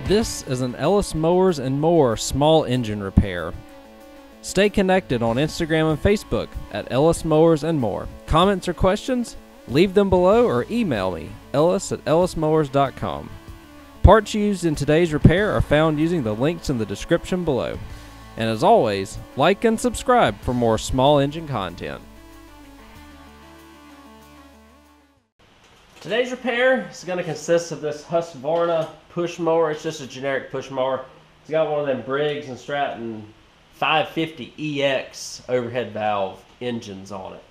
This is an Ellis Mowers and Mower small engine repair. Stay connected on Instagram and Facebook at Ellis Mowers and More. Comments or questions? Leave them below or email me, ellis@ellismowers.com. Parts used in today's repair are found using the links in the description below. And as always, like and subscribe for more small engine content. Today's repair is going to consist of this Husqvarna push mower. It's just a generic push mower. It's got one of them Briggs and Stratton 550EX overhead valve engines on it.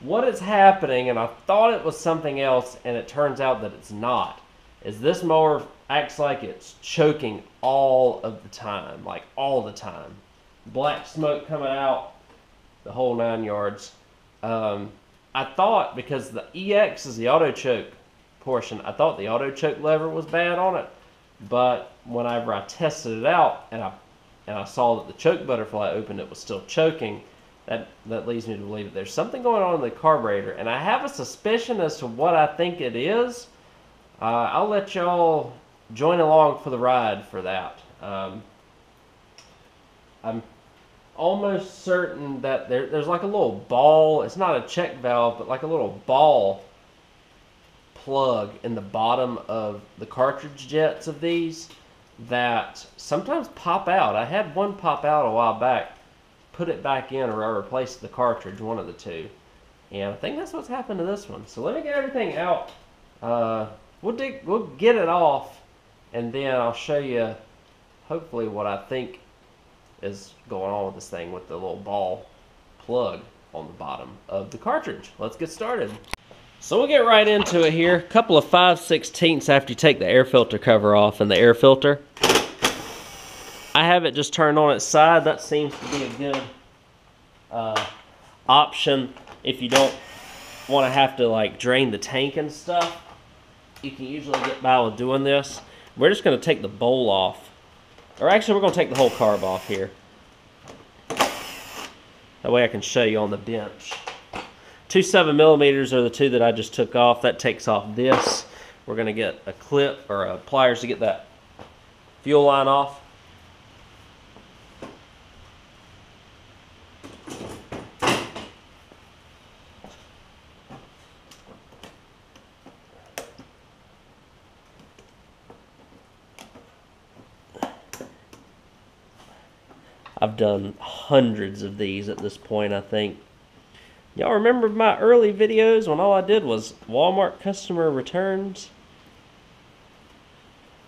What is happening, and I thought it was something else, and it turns out that it's not, is this mower acts like it's choking all of the time, like all the time. Black smoke coming out, the whole 9 yards. I thought, because the EX is the auto choke portion, I thought the auto choke lever was bad on it, but whenever I tested it out and I saw that the choke butterfly opened, it was still choking. That leads me to believe that there's something going on in the carburetor, and I have a suspicion as to what I think it is. I'll let y'all join along for the ride for that. I'm almost certain that there's like a little ball. It's not a check valve, but like a little ball plug in the bottom of the cartridge jets of these that sometimes pop out. I had one pop out a while back, put it back in, or I replaced the cartridge, one of the two, and I think that's what's happened to this one. So let me get everything out. We'll get it off, and then I'll show you hopefully what I think is going on with this thing with the little ball plug on the bottom of the cartridge. Let's get started. So we'll get right into it here. A couple of 5/16 after you take the air filter cover off, and the air filter, I have it just turned on its side. That seems to be a good option if you don't want to have to like drain the tank and stuff. You can usually get by with doing this. We're just going to take the bowl off. Or actually, we're going to take the whole carb off here. That way I can show you on the bench. 2 7mm are the two that I just took off. That takes off this. We're going to get a clip or a pliers to get that fuel line off. I've done hundreds of these at this point, I think. Y'all remember my early videos when all I did was Walmart customer returns?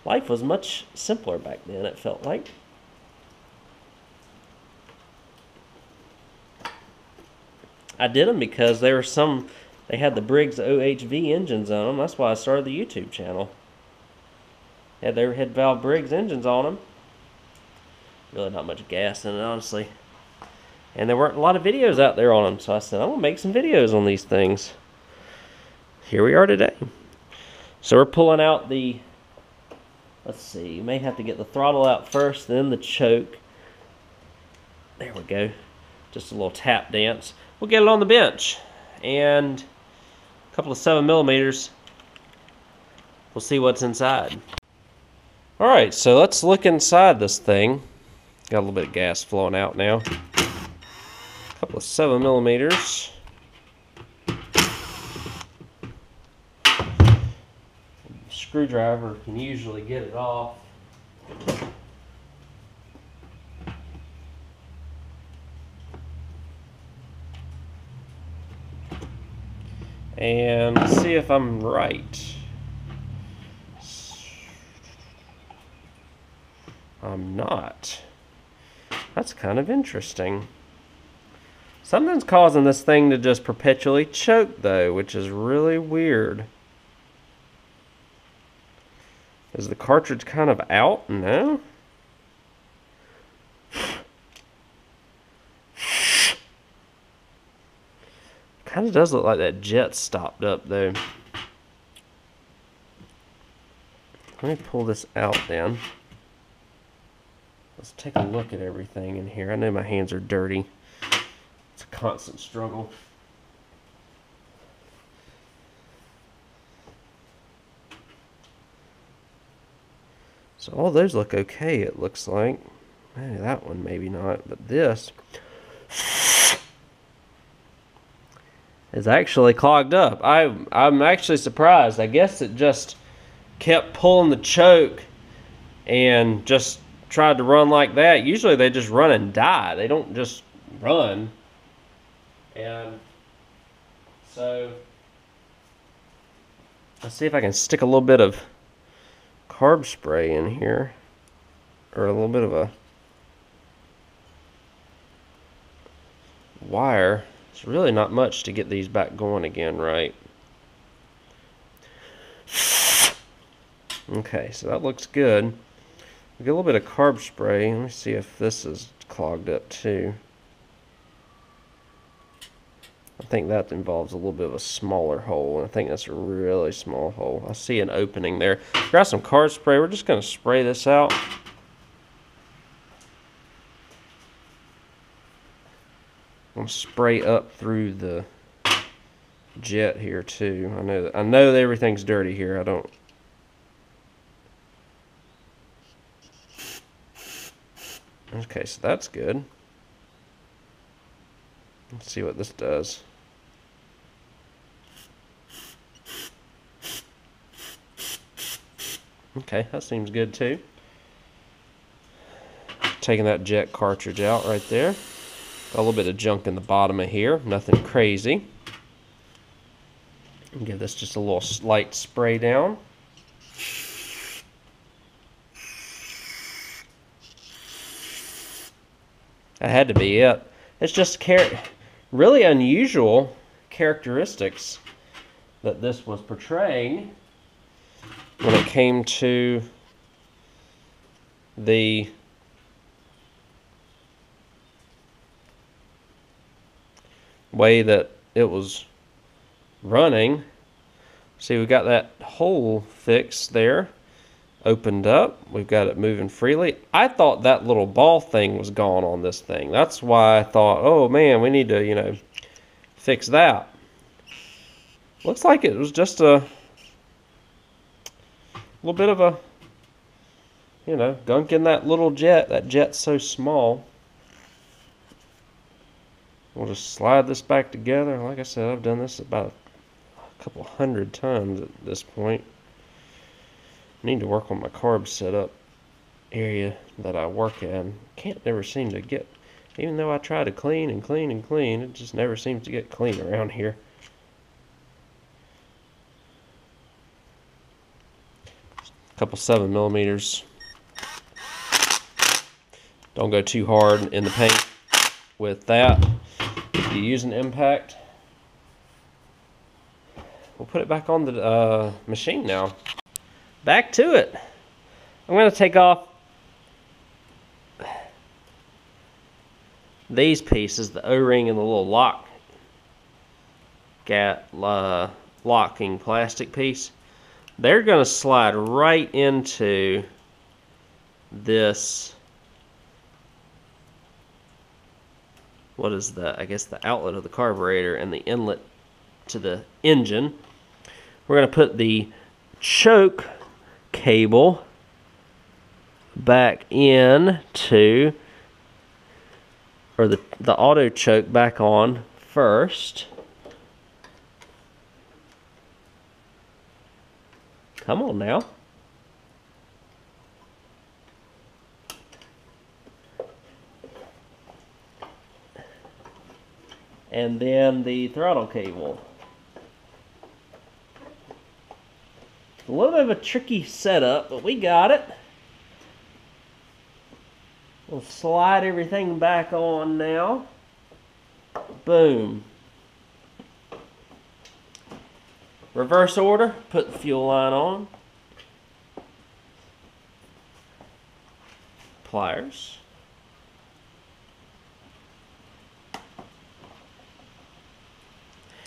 Life was much simpler back then, it felt like. I did them because they had the Briggs OHV engines on them. That's why I started the YouTube channel. Had their head valve Briggs engines on them. Really not much gas in it, honestly. And there weren't a lot of videos out there on them, so I said, I'm going to make some videos on these things. Here we are today. So we're pulling out the, let's see, you may have to get the throttle out first, then the choke. There we go. Just a little tap dance. We'll get it on the bench. And a couple of 7mm. We'll see what's inside. Alright, so let's look inside this thing. Got a little bit of gas flowing out now. A couple of 7mm. Screwdriver can usually get it off. And let's see if I'm right. I'm not. That's kind of interesting. Something's causing this thing to just perpetually choke though, which is really weird. Is the cartridge kind of out? No? Kind of does look like that jet stopped up though. Let me pull this out then. Let's take a look at everything in here. I know my hands are dirty. It's a constant struggle. So all those look okay, it looks like. Maybe that one, maybe not, but this is actually clogged up. I'm actually surprised. I guess it just kept pulling the choke and just tried to run like that. Usually they just run and die. They don't just run. And so let's see if I can stick a little bit of carb spray in here, or a little bit of a wire. It's really not much to get these back going again, right? Okay, so that looks good. We get a little bit of carb spray. Let me see if this is clogged up too. I think that involves a little bit of a smaller hole. I think that's a really small hole. I see an opening there. Grab some carb spray. We're just going to spray this out. I'm going to spray up through the jet here too. I know that everything's dirty here. I don't. Okay, so that's good. Let's see what this does. Okay, that seems good too. Taking that jet cartridge out right there. Got a little bit of junk in the bottom of here. Nothing crazy. Give this just a little light spray down. That had to be it. It's just really unusual characteristics that this was portraying when it came to the way that it was running. See, we got that hole fixed there, opened up. We've got it moving freely. I thought that little ball thing was gone on this thing. That's why I thought, oh man, we need to, fix that. Looks like it was just a little bit of a, gunk in that little jet. That jet's so small. We'll just slide this back together. Like I said, I've done this about a couple hundred times at this point. I need to work on my carb setup area that I work in. Can't never seem to get, even though I try to clean and clean and clean, it just never seems to get clean around here. A couple 7mm. Don't go too hard in the paint with that. If you use an impact, we'll put it back on the machine now. Back to it. I'm going to take off these pieces, the O-ring and the little locking plastic piece. They're going to slide right into this. What is I guess the outlet of the carburetor and the inlet to the engine. We're going to put the choke cable back in to, or the auto choke back on first. Come on now. And then the throttle cable. A little bit of a tricky setup, but we got it. We'll slide everything back on now. Boom. Reverse order, put the fuel line on. Pliers.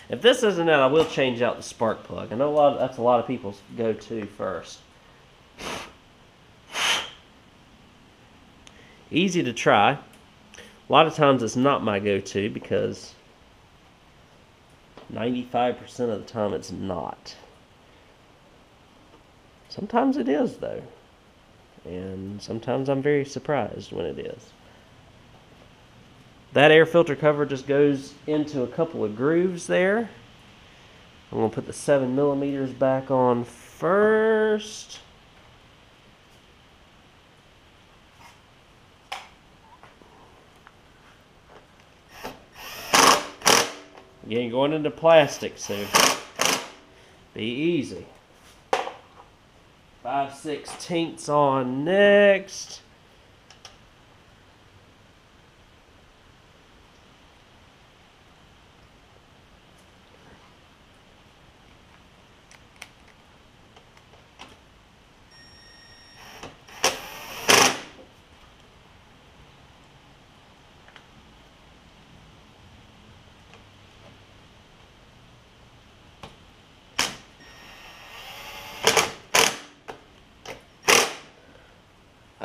If this isn't it, I will change out the spark plug. I know that's a lot of people's go-to first. Easy to try. A lot of times it's not my go-to because 95% of the time it's not. Sometimes it is though. and sometimes I'm very surprised when it is. That air filter cover just goes into a couple of grooves there. I'm going to put the 7mm back on first. Again, going into plastic, so be easy. 5/16 on next.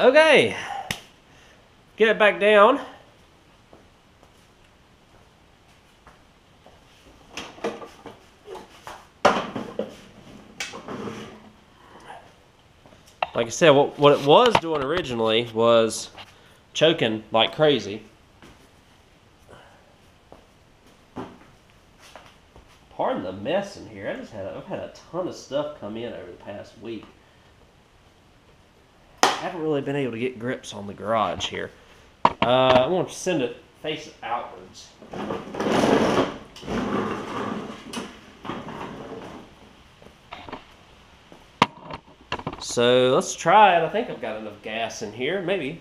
Okay, get it back down. Like I said, what it was doing originally was choking like crazy. Pardon the mess in here. I've had a ton of stuff come in over the past week. I haven't really been able to get grips on the garage here. I want to send it face outwards. So let's try it. I think I've got enough gas in here. Maybe.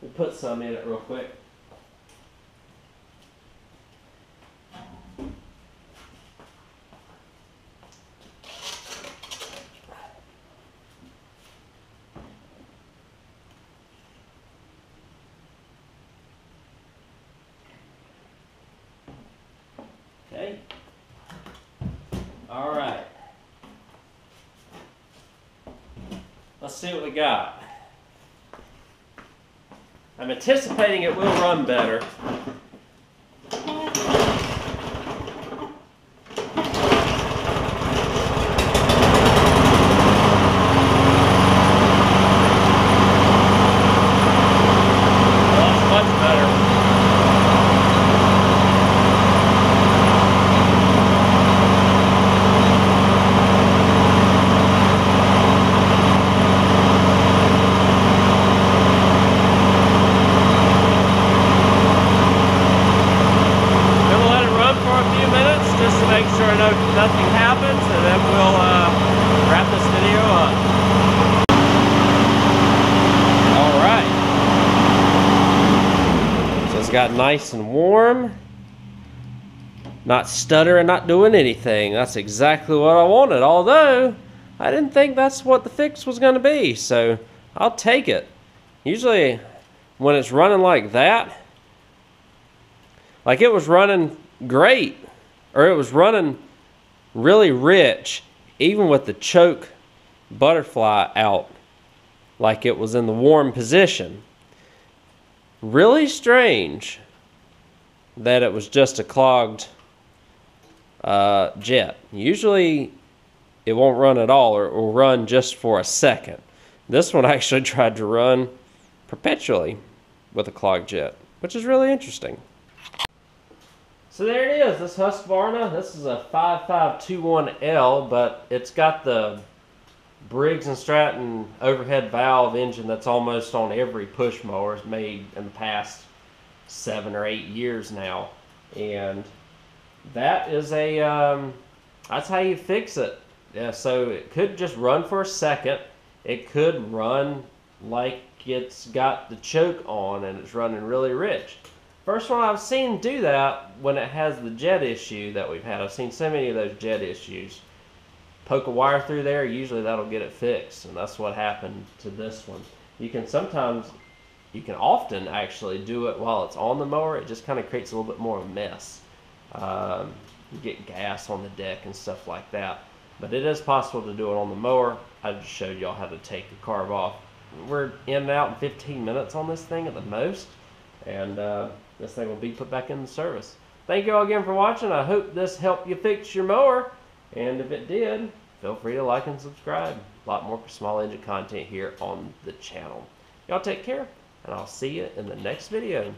We'll put some in it real quick. Okay. All right. Let's see what we got. I'm anticipating it will run better. Nothing happens, and then we'll wrap this video up. Alright. So it's got nice and warm. Not stuttering, not doing anything. That's exactly what I wanted. Although, I didn't think that's what the fix was going to be. So, I'll take it. Usually, when it's running like that, like it was running great, or it was running really rich, even with the choke butterfly out, like it was in the warm position. Really strange that it was just a clogged jet. Usually it won't run at all, or it will run just for a second. This one actually tried to run perpetually with a clogged jet, which is really interesting. So there it is, this Husqvarna. This is a 5521L, but it's got the Briggs and Stratton overhead valve engine that's almost on every push mower made in the past 7 or 8 years now. And that is a, that's how you fix it. Yeah, so it could just run for a second. It could run like it's got the choke on and it's running really rich. First one I've seen do that when it has the jet issue that we've had. I've seen so many of those jet issues. Poke a wire through there, usually that'll get it fixed, and that's what happened to this one. You can often actually do it while it's on the mower. It just kind of creates a little bit more of a mess. You get gas on the deck and stuff like that. But it is possible to do it on the mower. I just showed y'all how to take the carb off. We're in and out in 15 minutes on this thing at the most. And this thing will be put back into service. Thank you all again for watching. I hope this helped you fix your mower. And if it did, feel free to like and subscribe. A lot more small engine content here on the channel. Y'all take care, and I'll see you in the next video.